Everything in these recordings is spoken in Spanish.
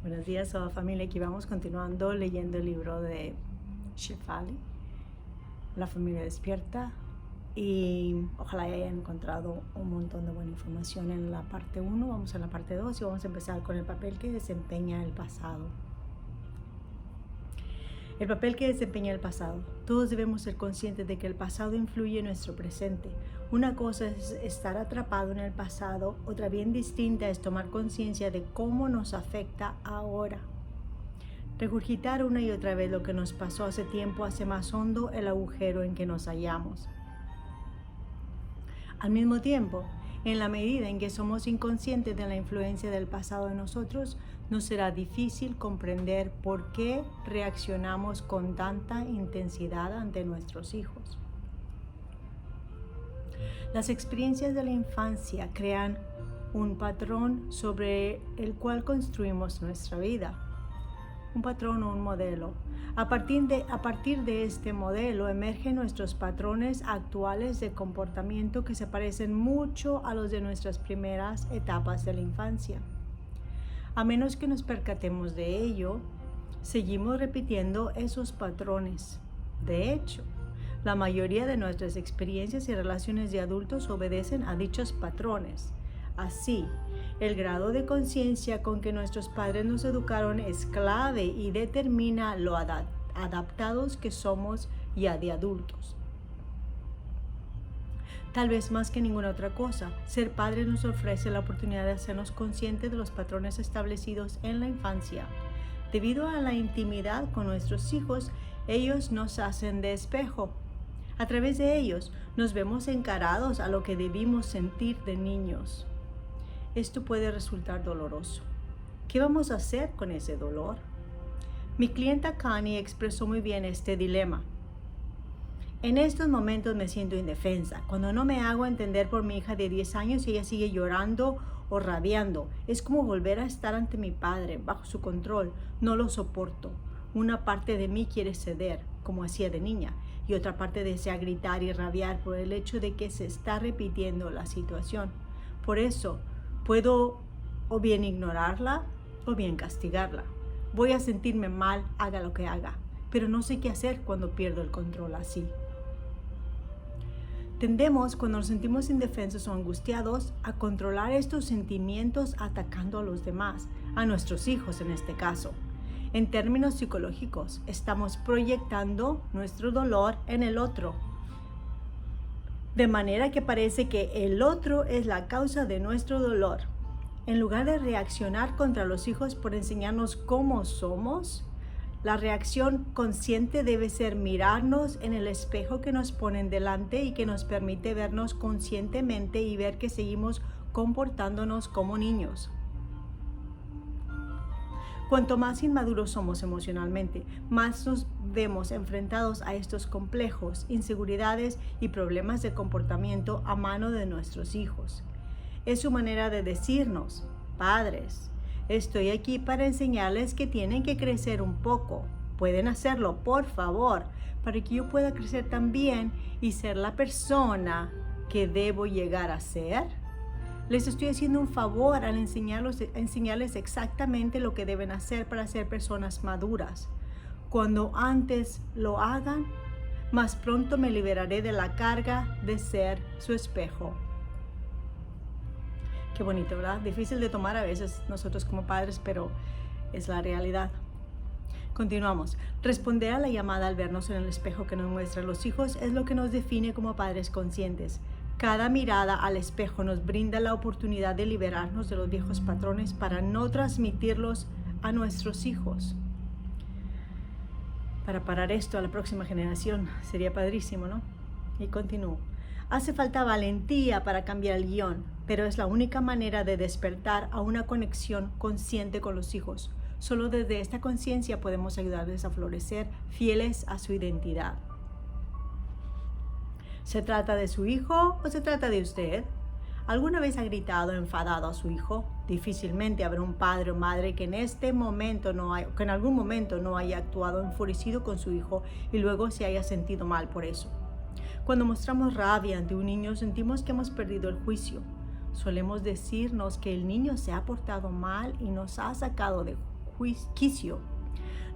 Buenos días a toda familia, aquí vamos continuando leyendo el libro de Shefali, La familia despierta, y ojalá hayan encontrado un montón de buena información en la parte 1. Vamos a la parte 2 y vamos a empezar con el papel que desempeña el pasado. El papel que desempeña el pasado. Todos debemos ser conscientes de que el pasado influye en nuestro presente. Una cosa es estar atrapado en el pasado, otra bien distinta es tomar conciencia de cómo nos afecta ahora. Regurgitar una y otra vez lo que nos pasó hace tiempo hace más hondo el agujero en que nos hallamos. Al mismo tiempo, en la medida en que somos inconscientes de la influencia del pasado en nosotros, nos será difícil comprender por qué reaccionamos con tanta intensidad ante nuestros hijos. Las experiencias de la infancia crean un patrón sobre el cual construimos nuestra vida. Un patrón o un modelo. A partir de este modelo emergen nuestros patrones actuales de comportamiento que se parecen mucho a los de nuestras primeras etapas de la infancia. A menos que nos percatemos de ello, seguimos repitiendo esos patrones. De hecho, la mayoría de nuestras experiencias y relaciones de adultos obedecen a dichos patrones. Así, el grado de conciencia con que nuestros padres nos educaron es clave y determina lo adaptados que somos ya de adultos. Tal vez más que ninguna otra cosa, ser padre nos ofrece la oportunidad de hacernos conscientes de los patrones establecidos en la infancia. Debido a la intimidad con nuestros hijos, ellos nos hacen de espejo. A través de ellos, nos vemos encarados a lo que debimos sentir de niños. Esto puede resultar doloroso. ¿Qué vamos a hacer con ese dolor? Mi clienta Connie expresó muy bien este dilema. En estos momentos me siento indefensa. Cuando no me hago entender por mi hija de 10 años y ella sigue llorando o rabiando, es como volver a estar ante mi padre, bajo su control. No lo soporto. Una parte de mí quiere ceder, como hacía de niña, y otra parte desea gritar y rabiar por el hecho de que se está repitiendo la situación. Por eso, puedo o bien ignorarla o bien castigarla. Voy a sentirme mal, haga lo que haga, pero no sé qué hacer cuando pierdo el control así. Tendemos, cuando nos sentimos indefensos o angustiados, a controlar estos sentimientos atacando a los demás, a nuestros hijos en este caso. En términos psicológicos, estamos proyectando nuestro dolor en el otro, de manera que parece que el otro es la causa de nuestro dolor. En lugar de reaccionar contra los hijos por enseñarnos cómo somos, la reacción consciente debe ser mirarnos en el espejo que nos ponen delante y que nos permite vernos conscientemente y ver que seguimos comportándonos como niños. Cuanto más inmaduros somos emocionalmente, más nos vemos enfrentados a estos complejos, inseguridades y problemas de comportamiento a mano de nuestros hijos. Es su manera de decirnos: padres, estoy aquí para enseñarles que tienen que crecer un poco. Pueden hacerlo, por favor, para que yo pueda crecer también y ser la persona que debo llegar a ser. Les estoy haciendo un favor al enseñarles exactamente lo que deben hacer para ser personas maduras. Cuando antes lo hagan, más pronto me liberaré de la carga de ser su espejo. Qué bonito, ¿verdad? Difícil de tomar a veces nosotros como padres, pero es la realidad. Continuamos. Responder a la llamada al vernos en el espejo que nos muestran los hijos es lo que nos define como padres conscientes. Cada mirada al espejo nos brinda la oportunidad de liberarnos de los viejos patrones para no transmitirlos a nuestros hijos. Para parar esto a la próxima generación sería padrísimo, ¿no? Y continúo. Hace falta valentía para cambiar el guión, pero es la única manera de despertar a una conexión consciente con los hijos. Solo desde esta conciencia podemos ayudarles a florecer fieles a su identidad. ¿Se trata de su hijo o se trata de usted? ¿Alguna vez ha gritado enfadado a su hijo? Difícilmente habrá un padre o madre que en algún momento no haya actuado enfurecido con su hijo y luego se haya sentido mal por eso. Cuando mostramos rabia ante un niño, sentimos que hemos perdido el juicio. Solemos decirnos que el niño se ha portado mal y nos ha sacado de quicio.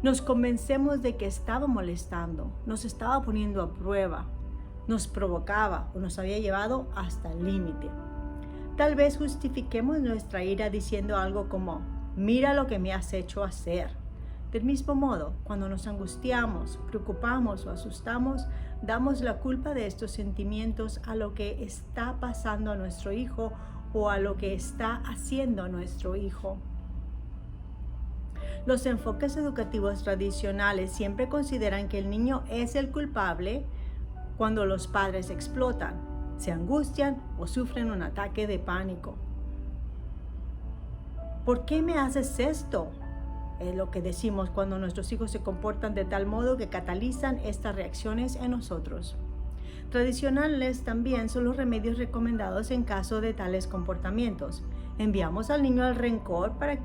Nos convencemos de que estaba molestando, nos estaba poniendo a prueba, nos provocaba o nos había llevado hasta el límite. Tal vez justifiquemos nuestra ira diciendo algo como, mira lo que me has hecho hacer. Del mismo modo, cuando nos angustiamos, preocupamos o asustamos, damos la culpa de estos sentimientos a lo que está pasando a nuestro hijo o a lo que está haciendo nuestro hijo. Los enfoques educativos tradicionales siempre consideran que el niño es el culpable cuando los padres explotan, se angustian o sufren un ataque de pánico. ¿Por qué me haces esto? Es lo que decimos cuando nuestros hijos se comportan de tal modo que catalizan estas reacciones en nosotros. Tradicionales también son los remedios recomendados en caso de tales comportamientos. Enviamos al niño al rincón para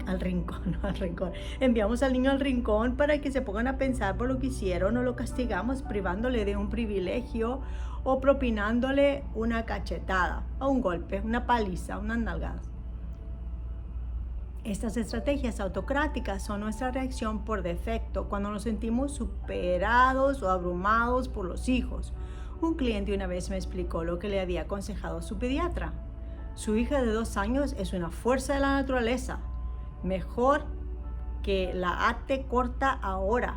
que se pongan a pensar por lo que hicieron, o lo castigamos privándole de un privilegio o propinándole una cachetada o un golpe, una paliza, unas nalgadas. Estas estrategias autocráticas son nuestra reacción por defecto cuando nos sentimos superados o abrumados por los hijos. Un cliente una vez me explicó lo que le había aconsejado su pediatra. Su hija de 2 años es una fuerza de la naturaleza. Mejor que la ate corta ahora,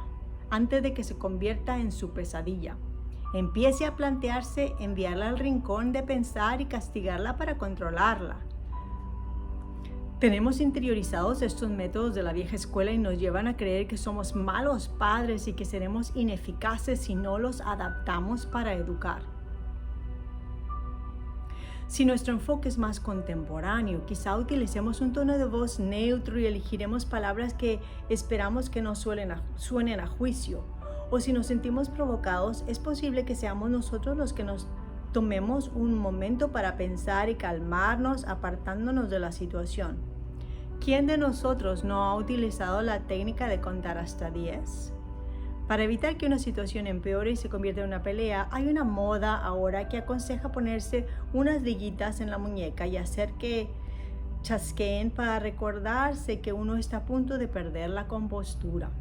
antes de que se convierta en su pesadilla. Empiece a plantearse enviarla al rincón de pensar y castigarla para controlarla. Tenemos interiorizados estos métodos de la vieja escuela y nos llevan a creer que somos malos padres y que seremos ineficaces si no los adaptamos para educar. Si nuestro enfoque es más contemporáneo, quizá utilicemos un tono de voz neutro y elegiremos palabras que esperamos que no suenen a juicio. O si nos sentimos provocados, es posible que seamos nosotros los que nos tomemos un momento para pensar y calmarnos, apartándonos de la situación. ¿Quién de nosotros no ha utilizado la técnica de contar hasta 10? Para evitar que una situación empeore y se convierta en una pelea, hay una moda ahora que aconseja ponerse unas liguitas en la muñeca y hacer que chasqueen para recordarse que uno está a punto de perder la compostura.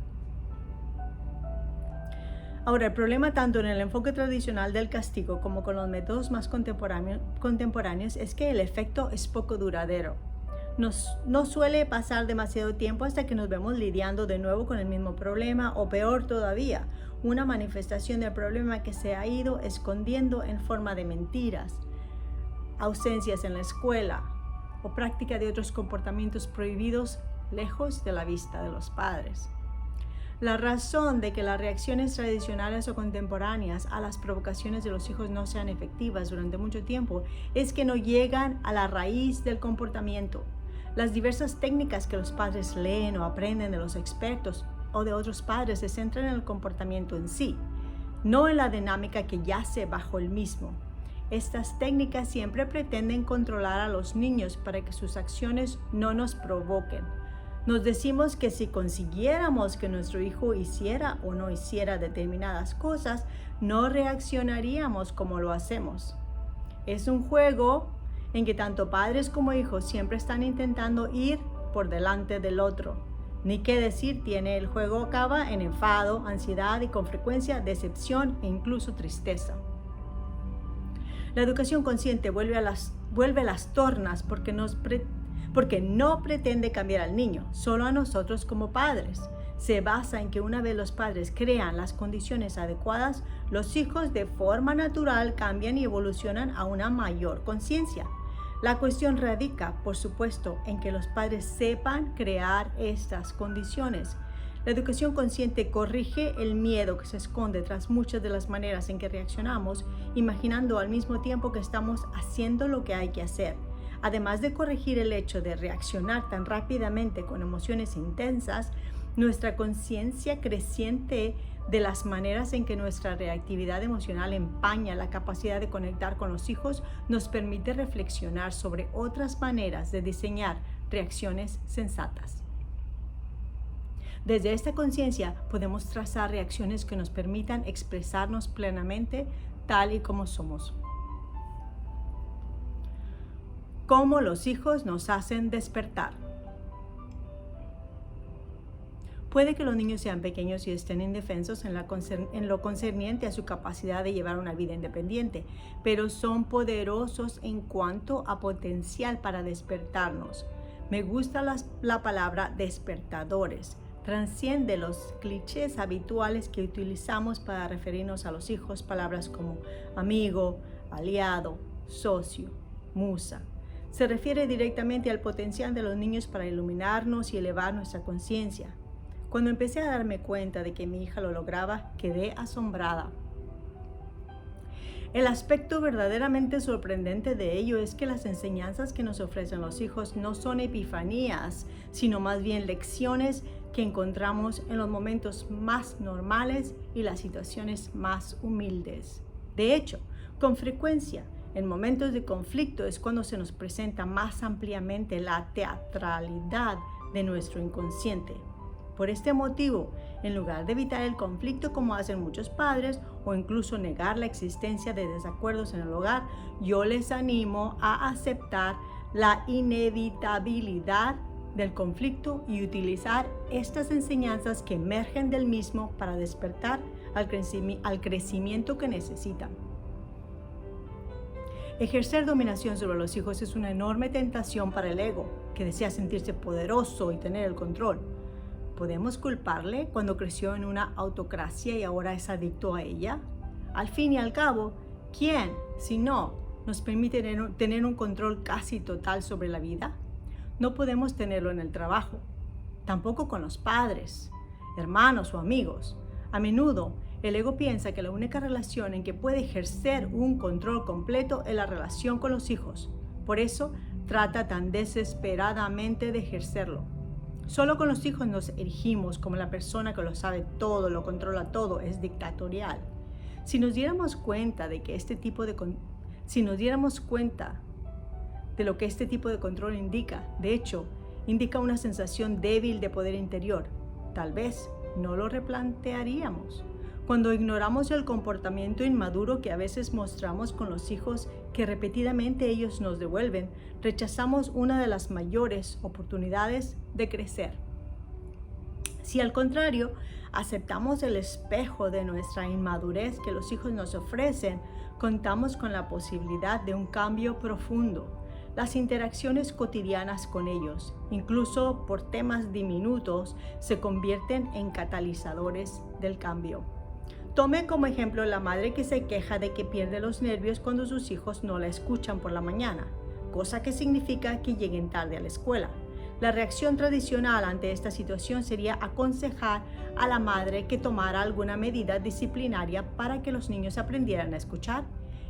Ahora, el problema tanto en el enfoque tradicional del castigo como con los métodos más contemporáneos es que el efecto es poco duradero. No suele pasar demasiado tiempo hasta que nos vemos lidiando de nuevo con el mismo problema, o peor todavía, una manifestación del problema que se ha ido escondiendo en forma de mentiras, ausencias en la escuela o práctica de otros comportamientos prohibidos lejos de la vista de los padres. La razón de que las reacciones tradicionales o contemporáneas a las provocaciones de los hijos no sean efectivas durante mucho tiempo es que no llegan a la raíz del comportamiento. Las diversas técnicas que los padres leen o aprenden de los expertos o de otros padres se centran en el comportamiento en sí, no en la dinámica que yace bajo el mismo. Estas técnicas siempre pretenden controlar a los niños para que sus acciones no nos provoquen. Nos decimos que si consiguiéramos que nuestro hijo hiciera o no hiciera determinadas cosas, no reaccionaríamos como lo hacemos. Es un juego en que tanto padres como hijos siempre están intentando ir por delante del otro. Ni qué decir tiene, el juego acaba en enfado, ansiedad y con frecuencia decepción e incluso tristeza. La educación consciente vuelve las tornas porque no pretende cambiar al niño, solo a nosotros como padres. Se basa en que una vez los padres crean las condiciones adecuadas, los hijos de forma natural cambian y evolucionan a una mayor conciencia. La cuestión radica, por supuesto, en que los padres sepan crear estas condiciones. La educación consciente corrige el miedo que se esconde tras muchas de las maneras en que reaccionamos, imaginando al mismo tiempo que estamos haciendo lo que hay que hacer. Además de corregir el hecho de reaccionar tan rápidamente con emociones intensas, nuestra conciencia creciente de las maneras en que nuestra reactividad emocional empaña la capacidad de conectar con los hijos nos permite reflexionar sobre otras maneras de diseñar reacciones sensatas. Desde esta conciencia podemos trazar reacciones que nos permitan expresarnos plenamente tal y como somos. Cómo los hijos nos hacen despertar. Puede que los niños sean pequeños y estén indefensos en lo concerniente a su capacidad de llevar una vida independiente, pero son poderosos en cuanto a potencial para despertarnos. Me gusta la palabra despertadores. Trasciende los clichés habituales que utilizamos para referirnos a los hijos, palabras como amigo, aliado, socio, musa. Se refiere directamente al potencial de los niños para iluminarnos y elevar nuestra conciencia. Cuando empecé a darme cuenta de que mi hija lo lograba, quedé asombrada. El aspecto verdaderamente sorprendente de ello es que las enseñanzas que nos ofrecen los hijos no son epifanías, sino más bien lecciones que encontramos en los momentos más normales y las situaciones más humildes. De hecho, con frecuencia, en momentos de conflicto es cuando se nos presenta más ampliamente la teatralidad de nuestro inconsciente. Por este motivo, en lugar de evitar el conflicto como hacen muchos padres o incluso negar la existencia de desacuerdos en el hogar, yo les animo a aceptar la inevitabilidad del conflicto y utilizar estas enseñanzas que emergen del mismo para despertar al crecimiento que necesitan. Ejercer dominación sobre los hijos es una enorme tentación para el ego, que desea sentirse poderoso y tener el control. ¿Podemos culparle cuando creció en una autocracia y ahora es adicto a ella? Al fin y al cabo, ¿quién, si no, nos permite tener un control casi total sobre la vida? No podemos tenerlo en el trabajo, tampoco con los padres, hermanos o amigos. A menudo, el ego piensa que la única relación en que puede ejercer un control completo es la relación con los hijos. Por eso, trata tan desesperadamente de ejercerlo. Solo con los hijos nos erigimos como la persona que lo sabe todo, lo controla todo, es dictatorial. Si nos diéramos cuenta de lo que este tipo de control indica, de hecho, indica una sensación débil de poder interior, tal vez no lo replantearíamos. Cuando ignoramos el comportamiento inmaduro que a veces mostramos con los hijos que repetidamente ellos nos devuelven, rechazamos una de las mayores oportunidades de crecer. Si al contrario, aceptamos el espejo de nuestra inmadurez que los hijos nos ofrecen, contamos con la posibilidad de un cambio profundo. Las interacciones cotidianas con ellos, incluso por temas diminutos, se convierten en catalizadores del cambio. Tome como ejemplo la madre que se queja de que pierde los nervios cuando sus hijos no la escuchan por la mañana, cosa que significa que lleguen tarde a la escuela. La reacción tradicional ante esta situación sería aconsejar a la madre que tomara alguna medida disciplinaria para que los niños aprendieran a escuchar.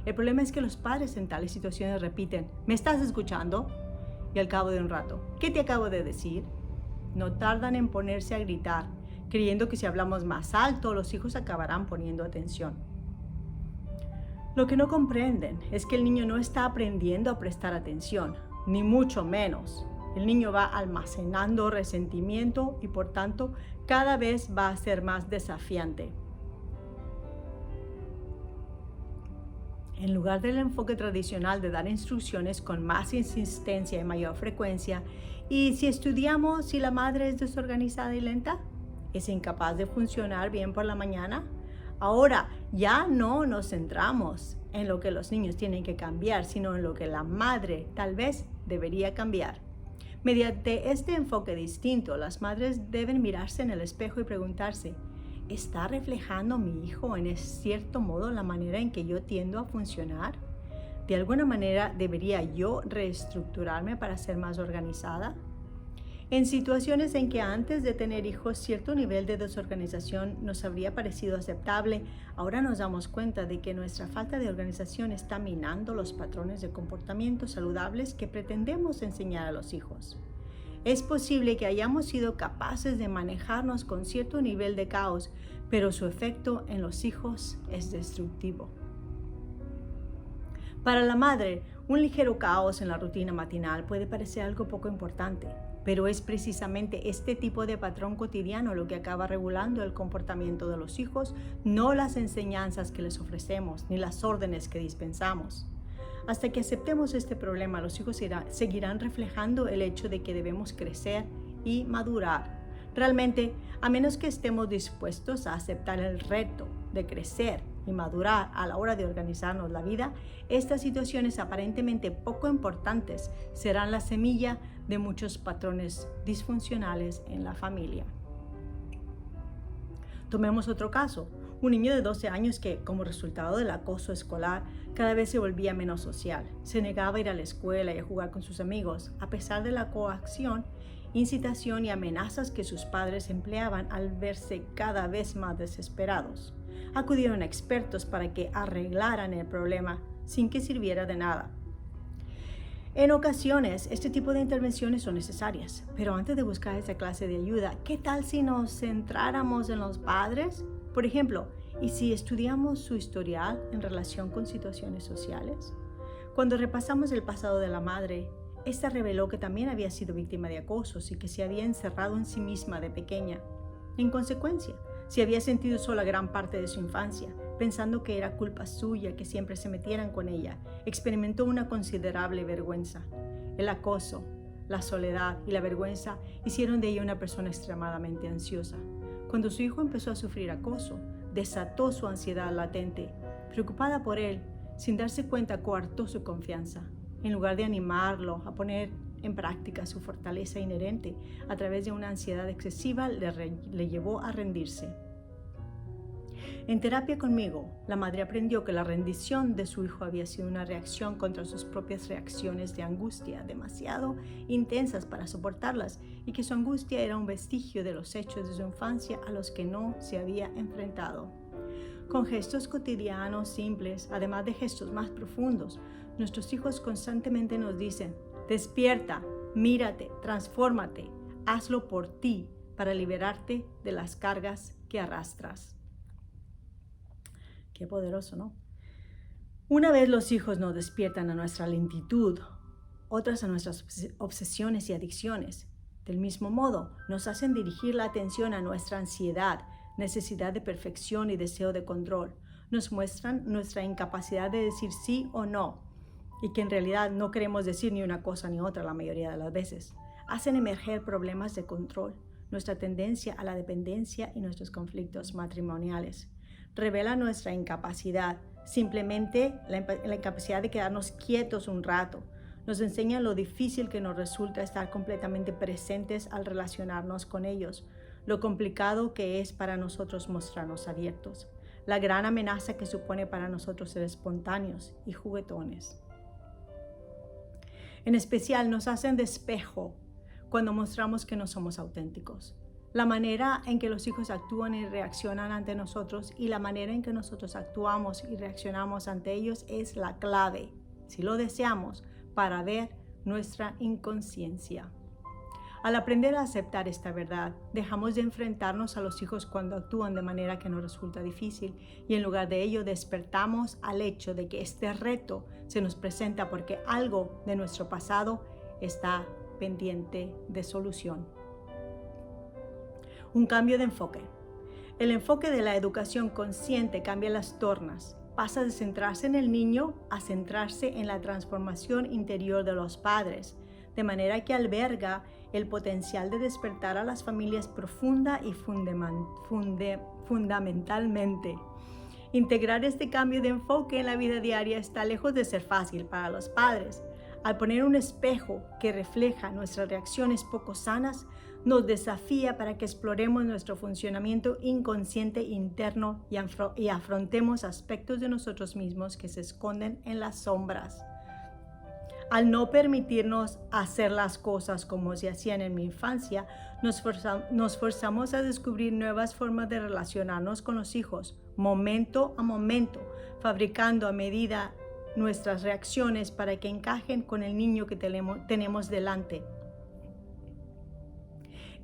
El problema es que los padres en tales situaciones repiten, ¿me estás escuchando? Y al cabo de un rato, ¿qué te acabo de decir? No tardan en ponerse a gritar, creyendo que si hablamos más alto, los hijos acabarán poniendo atención. Lo que no comprenden es que el niño no está aprendiendo a prestar atención, ni mucho menos. El niño va almacenando resentimiento y por tanto cada vez va a ser más desafiante. En lugar del enfoque tradicional de dar instrucciones con más insistencia y mayor frecuencia, ¿y si estudiamos si la madre es desorganizada y lenta? ¿Es incapaz de funcionar bien por la mañana? Ahora ya no nos centramos en lo que los niños tienen que cambiar, sino en lo que la madre tal vez debería cambiar. Mediante este enfoque distinto, las madres deben mirarse en el espejo y preguntarse, ¿está reflejando mi hijo en cierto modo la manera en que yo tiendo a funcionar? ¿De alguna manera debería yo reestructurarme para ser más organizada? En situaciones en que antes de tener hijos cierto nivel de desorganización nos habría parecido aceptable, ahora nos damos cuenta de que nuestra falta de organización está minando los patrones de comportamiento saludables que pretendemos enseñar a los hijos. Es posible que hayamos sido capaces de manejarnos con cierto nivel de caos, pero su efecto en los hijos es destructivo. Para la madre, un ligero caos en la rutina matinal puede parecer algo poco importante, pero es precisamente este tipo de patrón cotidiano lo que acaba regulando el comportamiento de los hijos, no las enseñanzas que les ofrecemos ni las órdenes que dispensamos. Hasta que aceptemos este problema, los hijos seguirán reflejando el hecho de que debemos crecer y madurar. Realmente, a menos que estemos dispuestos a aceptar el reto de crecer y madurar a la hora de organizarnos la vida, estas situaciones aparentemente poco importantes serán la semilla de muchos patrones disfuncionales en la familia. Tomemos otro caso, un niño de 12 años que, como resultado del acoso escolar, cada vez se volvía menos social. Se negaba a ir a la escuela y a jugar con sus amigos, a pesar de la coacción, incitación y amenazas que sus padres empleaban al verse cada vez más desesperados. Acudieron a expertos para que arreglaran el problema sin que sirviera de nada. En ocasiones, este tipo de intervenciones son necesarias, pero antes de buscar esa clase de ayuda, ¿qué tal si nos centráramos en los padres? Por ejemplo, ¿y si estudiamos su historial en relación con situaciones sociales? Cuando repasamos el pasado de la madre, esta reveló que también había sido víctima de acosos y que se había encerrado en sí misma de pequeña. En consecuencia, se había sentido sola gran parte de su infancia, pensando que era culpa suya que siempre se metieran con ella. Experimentó una considerable vergüenza. El acoso, la soledad y la vergüenza hicieron de ella una persona extremadamente ansiosa. Cuando su hijo empezó a sufrir acoso, desató su ansiedad latente. Preocupada por él, sin darse cuenta, coartó su confianza. En lugar de animarlo a poner en práctica su fortaleza inherente, a través de una ansiedad excesiva le llevó a rendirse. En terapia conmigo, la madre aprendió que la rendición de su hijo había sido una reacción contra sus propias reacciones de angustia, demasiado intensas para soportarlas, y que su angustia era un vestigio de los hechos de su infancia a los que no se había enfrentado. Con gestos cotidianos simples, además de gestos más profundos, nuestros hijos constantemente nos dicen: despierta, mírate, transfórmate, hazlo por ti para liberarte de las cargas que arrastras. Qué poderoso, ¿no? Una vez los hijos nos despiertan a nuestra lentitud, otras a nuestras obsesiones y adicciones. Del mismo modo, nos hacen dirigir la atención a nuestra ansiedad, necesidad de perfección y deseo de control. Nos muestran nuestra incapacidad de decir sí o no, y que en realidad no queremos decir ni una cosa ni otra la mayoría de las veces. Hacen emerger problemas de control, nuestra tendencia a la dependencia y nuestros conflictos matrimoniales. Revela nuestra incapacidad, simplemente la incapacidad de quedarnos quietos un rato. Nos enseña lo difícil que nos resulta estar completamente presentes al relacionarnos con ellos, lo complicado que es para nosotros mostrarnos abiertos, la gran amenaza que supone para nosotros ser espontáneos y juguetones. En especial nos hacen de espejo cuando mostramos que no somos auténticos. La manera en que los hijos actúan y reaccionan ante nosotros y la manera en que nosotros actuamos y reaccionamos ante ellos es la clave, si lo deseamos, para ver nuestra inconsciencia. Al aprender a aceptar esta verdad, dejamos de enfrentarnos a los hijos cuando actúan de manera que nos resulta difícil y en lugar de ello despertamos al hecho de que este reto se nos presenta porque algo de nuestro pasado está pendiente de solución. Un cambio de enfoque. El enfoque de la educación consciente cambia las tornas. Pasa de centrarse en el niño a centrarse en la transformación interior de los padres, de manera que alberga el potencial de despertar a las familias profunda y fundamentalmente. Integrar este cambio de enfoque en la vida diaria está lejos de ser fácil para los padres. Al poner un espejo que refleja nuestras reacciones poco sanas, nos desafía para que exploremos nuestro funcionamiento inconsciente interno y afrontemos aspectos de nosotros mismos que se esconden en las sombras. Al no permitirnos hacer las cosas como se hacían en mi infancia, nos forzamos a descubrir nuevas formas de relacionarnos con los hijos, momento a momento, fabricando a medida nuestras reacciones para que encajen con el niño que tenemos delante.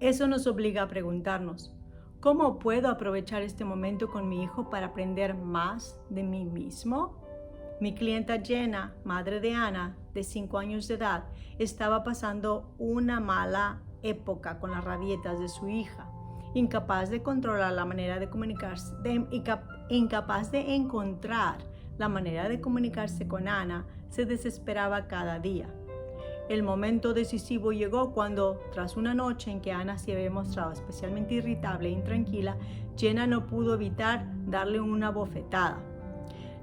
Eso nos obliga a preguntarnos: ¿cómo puedo aprovechar este momento con mi hijo para aprender más de mí mismo? Mi clienta Jenna, madre de Ana, de 5 años de edad, estaba pasando una mala época con las rabietas de su hija. Incapaz de controlar la manera de comunicarse, incapaz de encontrar la manera de comunicarse con Ana, se desesperaba cada día. El momento decisivo llegó cuando, tras una noche en que Ana se había mostrado especialmente irritable e intranquila, Jenna no pudo evitar darle una bofetada.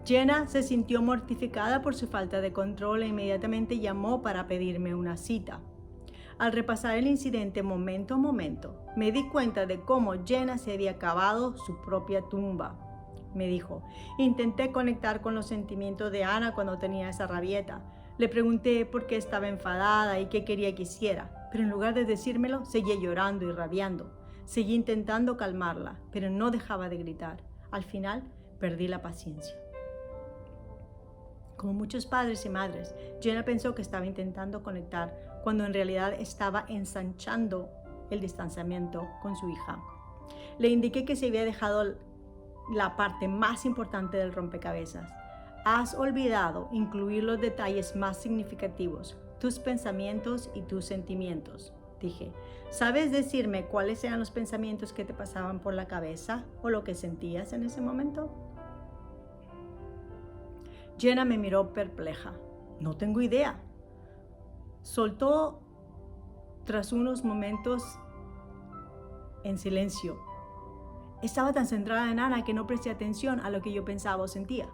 Jenna se sintió mortificada por su falta de control e inmediatamente llamó para pedirme una cita. Al repasar el incidente momento a momento, me di cuenta de cómo Jenna se había cavado su propia tumba. Me dijo, intenté conectar con los sentimientos de Ana cuando tenía esa rabieta. Le pregunté por qué estaba enfadada y qué quería que hiciera, pero en lugar de decírmelo, seguía llorando y rabiando. Seguí intentando calmarla, pero no dejaba de gritar. Al final, perdí la paciencia. Como muchos padres y madres, Jenna pensó que estaba intentando conectar cuando en realidad estaba ensanchando el distanciamiento con su hija. Le indiqué que se había dejado la parte más importante del rompecabezas. Has olvidado incluir los detalles más significativos, tus pensamientos y tus sentimientos. Dije, ¿sabes decirme cuáles eran los pensamientos que te pasaban por la cabeza o lo que sentías en ese momento? Jenna me miró perpleja. No tengo idea. Soltó tras unos momentos en silencio. Estaba tan centrada en Ana que no presté atención a lo que yo pensaba o sentía.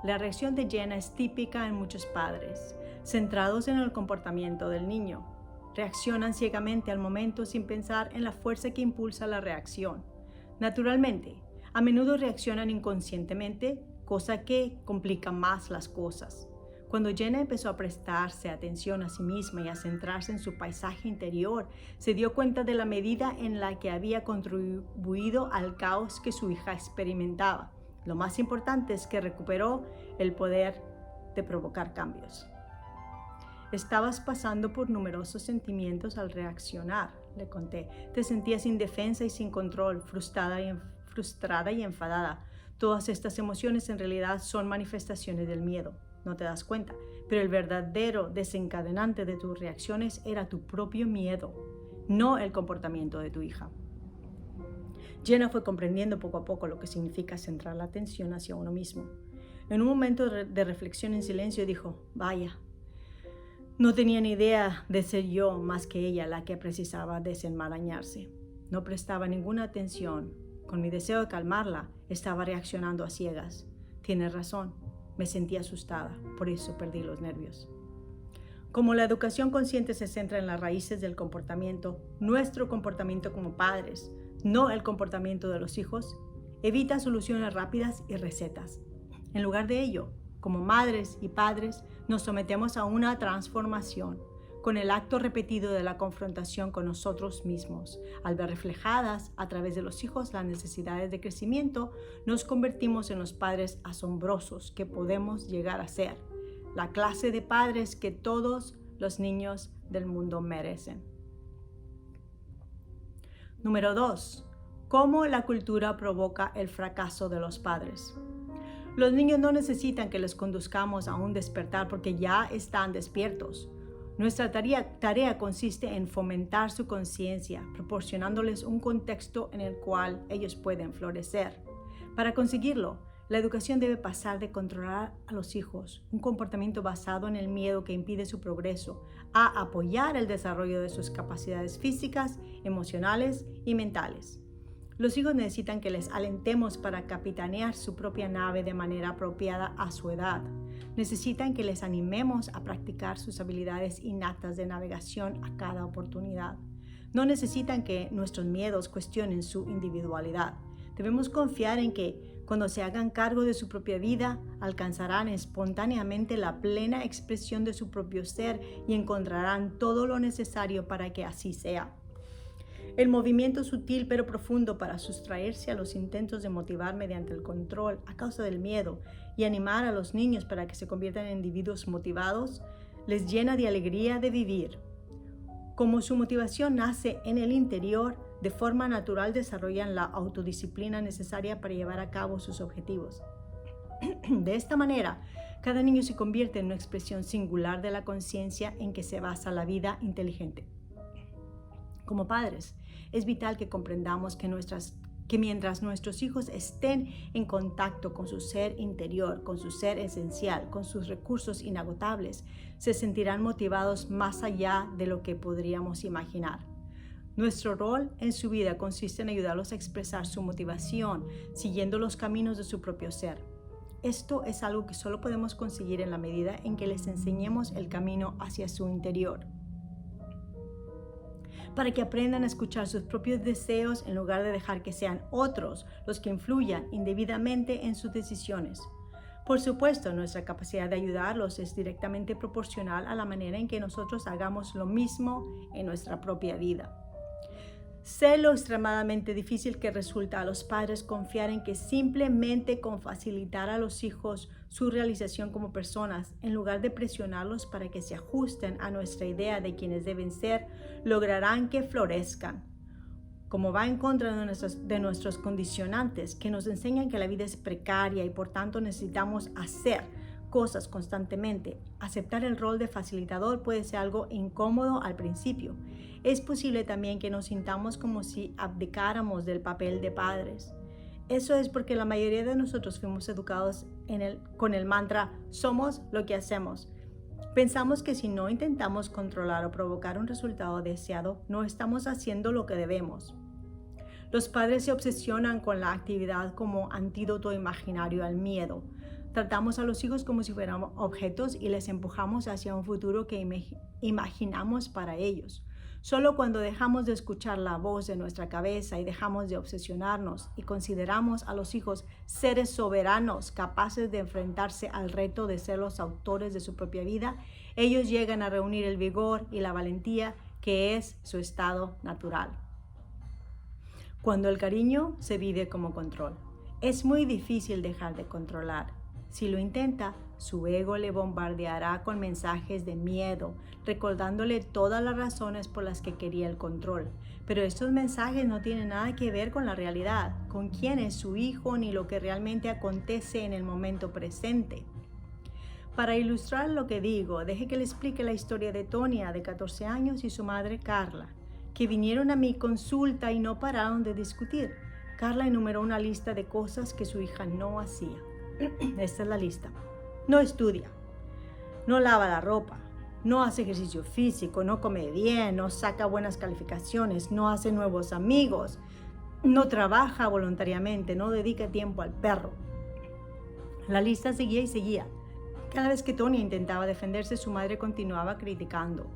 La reacción de Jenna es típica en muchos padres, centrados en el comportamiento del niño. Reaccionan ciegamente al momento sin pensar en la fuerza que impulsa la reacción. Naturalmente, a menudo reaccionan inconscientemente, cosa que complica más las cosas. Cuando Jenna empezó a prestarse atención a sí misma y a centrarse en su paisaje interior, se dio cuenta de la medida en la que había contribuido al caos que su hija experimentaba. Lo más importante es que recuperó el poder de provocar cambios. Estabas pasando por numerosos sentimientos al reaccionar, le conté. Te sentías indefensa y sin control, frustrada y enfadada. Todas estas emociones en realidad son manifestaciones del miedo. No te das cuenta, pero el verdadero desencadenante de tus reacciones era tu propio miedo, no el comportamiento de tu hija. Jenna fue comprendiendo poco a poco lo que significa centrar la atención hacia uno mismo. En un momento de reflexión en silencio dijo, vaya, no tenía ni idea de ser yo más que ella la que precisaba desenmarañarse. No prestaba ninguna atención. Con mi deseo de calmarla, estaba reaccionando a ciegas. Tienes razón. Me sentí asustada, por eso perdí los nervios. Como la educación consciente se centra en las raíces del comportamiento, nuestro comportamiento como padres, no el comportamiento de los hijos, evita soluciones rápidas y recetas. En lugar de ello, como madres y padres, nos sometemos a una transformación con el acto repetido de la confrontación con nosotros mismos. Al ver reflejadas a través de los hijos las necesidades de crecimiento, nos convertimos en los padres asombrosos que podemos llegar a ser, la clase de padres que todos los niños del mundo merecen. Número 2. ¿Cómo la cultura provoca el fracaso de los padres? Los niños no necesitan que les conduzcamos a un despertar porque ya están despiertos. Nuestra tarea consiste en fomentar su conciencia, proporcionándoles un contexto en el cual ellos pueden florecer. Para conseguirlo, la educación debe pasar de controlar a los hijos, un comportamiento basado en el miedo que impide su progreso, a apoyar el desarrollo de sus capacidades físicas, emocionales y mentales. Los hijos necesitan que les alentemos para capitanear su propia nave de manera apropiada a su edad. Necesitan que les animemos a practicar sus habilidades innatas de navegación a cada oportunidad. No necesitan que nuestros miedos cuestionen su individualidad. Debemos confiar en que, cuando se hagan cargo de su propia vida, alcanzarán espontáneamente la plena expresión de su propio ser y encontrarán todo lo necesario para que así sea. El movimiento sutil pero profundo para sustraerse a los intentos de motivar mediante el control a causa del miedo y animar a los niños para que se conviertan en individuos motivados les llena de alegría de vivir. Como su motivación nace en el interior, de forma natural desarrollan la autodisciplina necesaria para llevar a cabo sus objetivos. De esta manera, cada niño se convierte en una expresión singular de la conciencia en que se basa la vida inteligente. Como padres, es vital que comprendamos que nuestras que mientras nuestros hijos estén en contacto con su ser interior, con su ser esencial, con sus recursos inagotables, se sentirán motivados más allá de lo que podríamos imaginar. Nuestro rol en su vida consiste en ayudarlos a expresar su motivación, siguiendo los caminos de su propio ser. Esto es algo que solo podemos conseguir en la medida en que les enseñemos el camino hacia su interior, para que aprendan a escuchar sus propios deseos en lugar de dejar que sean otros los que influyan indebidamente en sus decisiones. Por supuesto, nuestra capacidad de ayudarlos es directamente proporcional a la manera en que nosotros hagamos lo mismo en nuestra propia vida. Sé lo extremadamente difícil que resulta a los padres confiar en que simplemente con facilitar a los hijos su realización como personas, en lugar de presionarlos para que se ajusten a nuestra idea de quienes deben ser, lograrán que florezcan. Como va en contra de nuestros condicionantes que nos enseñan que la vida es precaria y por tanto necesitamos hacer cosas constantemente, aceptar el rol de facilitador puede ser algo incómodo al principio. Es posible también que nos sintamos como si abdicáramos del papel de padres. Eso es porque la mayoría de nosotros fuimos educados con el mantra "somos lo que hacemos". Pensamos que si no intentamos controlar o provocar un resultado deseado, no estamos haciendo lo que debemos. Los padres se obsesionan con la actividad como antídoto imaginario al miedo. Tratamos a los hijos como si fueran objetos y les empujamos hacia un futuro que imaginamos para ellos. Solo cuando dejamos de escuchar la voz de nuestra cabeza y dejamos de obsesionarnos y consideramos a los hijos seres soberanos capaces de enfrentarse al reto de ser los autores de su propia vida, ellos llegan a reunir el vigor y la valentía que es su estado natural. Cuando el cariño se vive como control, es muy difícil dejar de controlar. Si lo intenta, su ego le bombardeará con mensajes de miedo, recordándole todas las razones por las que quería el control. Pero estos mensajes no tienen nada que ver con la realidad, con quién es su hijo ni lo que realmente acontece en el momento presente. Para ilustrar lo que digo, deje que le explique la historia de Tonia, de 14 años, y su madre Carla, que vinieron a mi consulta y no pararon de discutir. Carla enumeró una lista de cosas que su hija no hacía. Esta es la lista. No estudia, no lava la ropa, no hace ejercicio físico, no come bien, no saca buenas calificaciones, no hace nuevos amigos, no trabaja voluntariamente, no dedica tiempo al perro. La lista seguía y seguía. Cada vez que Tonia intentaba defenderse, su madre continuaba criticando.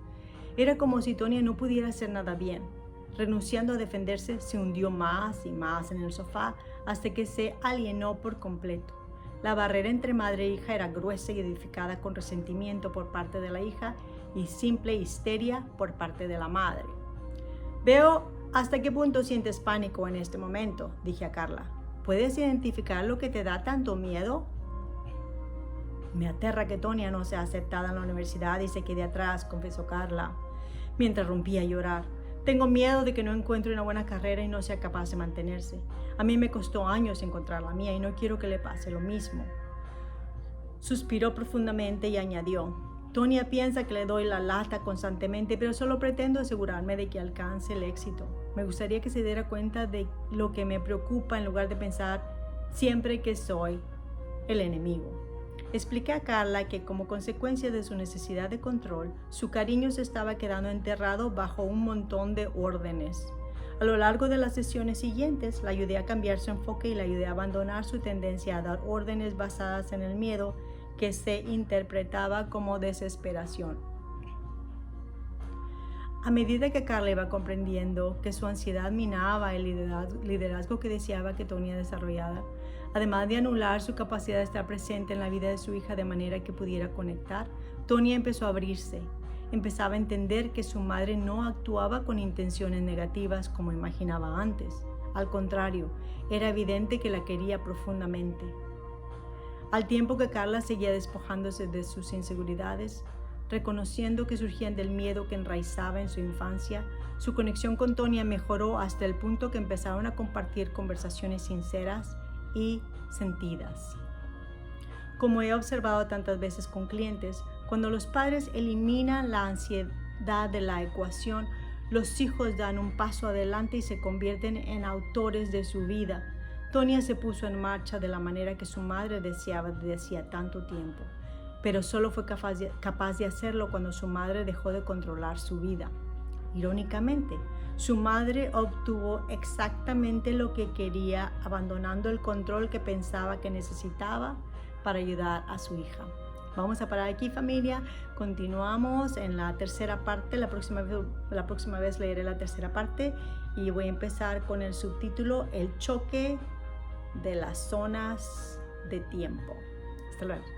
Era como si Tonia no pudiera hacer nada bien. Renunciando a defenderse, se hundió más y más en el sofá hasta que se alienó por completo. La barrera entre madre e hija era gruesa y edificada con resentimiento por parte de la hija y simple histeria por parte de la madre. Veo hasta qué punto sientes pánico en este momento, dije a Carla. ¿Puedes identificar lo que te da tanto miedo? Me aterra que Tonia no sea aceptada en la universidad y se quede atrás, confesó Carla, mientras rompía a llorar. Tengo miedo de que no encuentre una buena carrera y no sea capaz de mantenerse. A mí me costó años encontrar la mía y no quiero que le pase lo mismo. Suspiró profundamente y añadió, Tonia piensa que le doy la lata constantemente, pero solo pretendo asegurarme de que alcance el éxito. Me gustaría que se diera cuenta de lo que me preocupa en lugar de pensar siempre que soy el enemigo. Expliqué a Carla que como consecuencia de su necesidad de control, su cariño se estaba quedando enterrado bajo un montón de órdenes. A lo largo de las sesiones siguientes, la ayudé a cambiar su enfoque y la ayudé a abandonar su tendencia a dar órdenes basadas en el miedo que se interpretaba como desesperación. A medida que Carla iba comprendiendo que su ansiedad minaba el liderazgo que deseaba que Tonia desarrollara, además de anular su capacidad de estar presente en la vida de su hija de manera que pudiera conectar, Tonia empezó a abrirse. Empezaba a entender que su madre no actuaba con intenciones negativas como imaginaba antes. Al contrario, era evidente que la quería profundamente. Al tiempo que Carla seguía despojándose de sus inseguridades, reconociendo que surgían del miedo que enraizaba en su infancia, su conexión con Tonia mejoró hasta el punto que empezaron a compartir conversaciones sinceras y sentidas. Como he observado tantas veces con clientes, cuando los padres eliminan la ansiedad de la ecuación, Los hijos dan un paso adelante y se convierten en autores de su vida. Tonya se puso en marcha de la manera que su madre deseaba desde hacía tanto tiempo, pero solo fue capaz de hacerlo cuando su madre dejó de controlar su vida. Irónicamente, su madre obtuvo exactamente lo que quería, abandonando el control que pensaba que necesitaba para ayudar a su hija. Vamos a parar aquí, familia. Continuamos en la tercera parte. La próxima vez leeré la tercera parte y voy a empezar con el subtítulo El choque de las zonas de tiempo. Hasta luego.